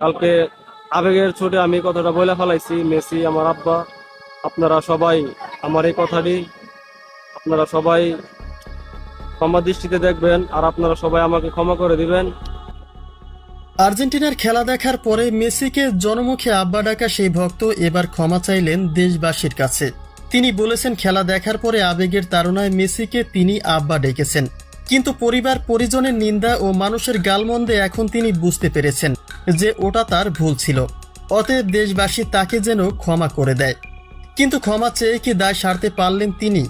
কালকে আবেগের চোটে আমি কথাটা বলে ফেলাইছি। মেসি আমার আব্বা। আপনারা সবাই আমার এই কথাটি আপনারা সবাই ক্ষমা দৃষ্টিতে দেখবেন, আর আপনারা সবাই আমাকে ক্ষমা করে দিবেন। আর্জেন্টিনার খেলা দেখার পরে মেসিকে জনমুখে আব্বা ডাকা সেই ভক্ত এবার ক্ষমা চাইলেন দেশবাসীর কাছে। তিনি বলেছেন, খেলা দেখার পরে আবেগের তাড়নায় মেসিকে তিনি আব্বা ডেকেছেন, কিন্তু পরিবার পরিজনের নিন্দা ও মানুষের গালমন্দে এখন তিনি বুঝতে পেরেছেন যে ওটা তার ভুল ছিল। অতএব দেশবাসী তাকে যেন ক্ষমা করে দেয়। কিন্তু ক্ষমা চেয়ে কি দায় সারতে পারলেন তিনি?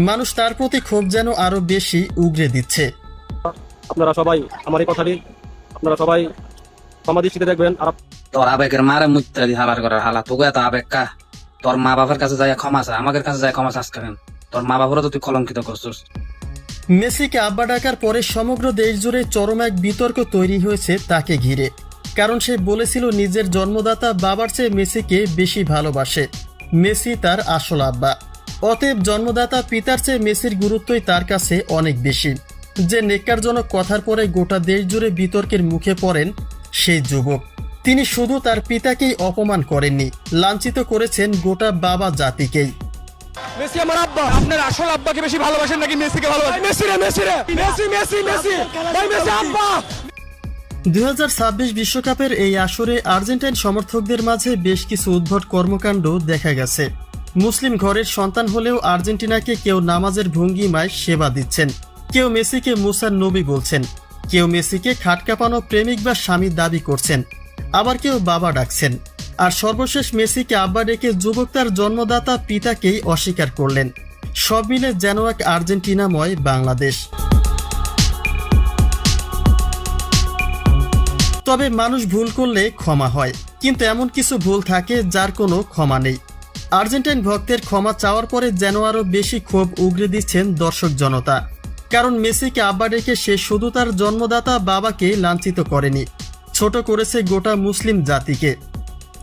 মানুষ তার প্রতি ক্ষোভ যেন আরো বেশি উগরে দিচ্ছে। আপনারা সবাই আমার এই কথাটি আপনারা সবাই ক্ষমা দৃষ্টিতে দেখবেন। আর তোর আবেগের মারে মুত্রা দি হাবার করার হালা তোকে এত আবেগ কা? তোর মা বাবার কাছে যাই ক্ষমা চা, আমাদের কাছে যাই ক্ষমা চাস কেন? তোর মা বাবারও তো তুই কলঙ্কিত করছিস। মেসিকে আব্বা ডাকার পরে সমগ্র দেশ জুড়ে চরম এক বিতর্ক তৈরি হয়েছে তাকে ঘিরে। কারণ সে বলেছিল নিজের জন্মদাতা বাবার চেয়ে মেসিকে বেশি ভালোবাসে। মেসি তার আসল আব্বা। অতএব জন্মদাতা পিতার চেয়ে মেসির গুরুত্বই তার কাছে অনেক বেশি। যে নেককারজনক কথার পরে গোটা দেশ জুড়ে বিতর্কের মুখে পড়েন সেই যুবক। তিনি শুধু তার পিতাকেই অপমান করেননি, লাঞ্ছিত করেছেন গোটা বাবা জাতিকেই। মেসি আমার আব্বা। আপনার আসল আব্বাকে বেশি ভালোবাসেন নাকি মেসিকে ভালোবাসেন? মেসি রে, মেসি রে, মেসি মেসি মেসি, ভাই মেসি আব্বা। 2026 বিশ্বকাপের এই আসরে আর্জেন্টাইন সমর্থকদের মাঝে বেশ কিছু উদ্ভট কর্মকাণ্ড দেখা গেছে। মুসলিম ঘরের সন্তান হলেও আর্জেন্টিনাকে কেউ নামাজের ভঙ্গিমায় সেবা দিচ্ছেন, কেউ মেসিকে মুসার নবী বলছেন, কেউ মেসিকে খাট কাঁপানো প্রেমিক বা স্বামী দাবি করছেন, আবার কেউ বাবা ডাকছেন, আর সর্বশেষ মেসিকে আব্বা ডেকে যুবক তার জন্মদাতা পিতাকেই অস্বীকার করলেন। সব মিলে যেন এক আর্জেন্টিনাময় বাংলাদেশ। তবে মানুষ ভুল করলে ক্ষমা হয়, কিন্তু এমন কিছু ভুল থাকে যার কোনো ক্ষমা নেই। আর্জেন্টাইন ভক্তের ক্ষমা চাওয়ার পরে যেন আরো বেশি ক্ষোভ উগরে দিচ্ছেন দর্শক জনতা। কারণ মেসিকে আব্বা ডেকে সে শুধু তার জন্মদাতা বাবাকে লাঞ্ছিত করেনি, ছোট করেছে গোটা মুসলিম জাতিকে।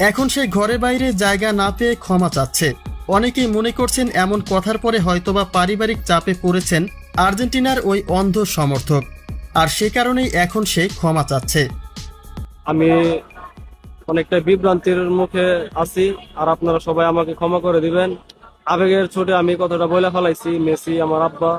এখন সে ঘরে বাইরে জায়গা না পেয়ে ক্ষমা চাচ্ছে। অনেকেই মনে করছেন এমন কথার পরে হয়তোবা পারিবারিক চাপে পড়েছেন আর্জেন্টিনার ওই অন্ধ সমর্থক, আর সে কারণেই এখন সে ক্ষমা চাচ্ছে। আমি অনেকটা বিভ্রান্তির মুখে আছি, আর আপনারা সবাই আমাকে ক্ষমা করে দিবেন। আবেগের চোটে আমি কথাটা বলে ফেলাইছি। মেসি আমার আব্বা।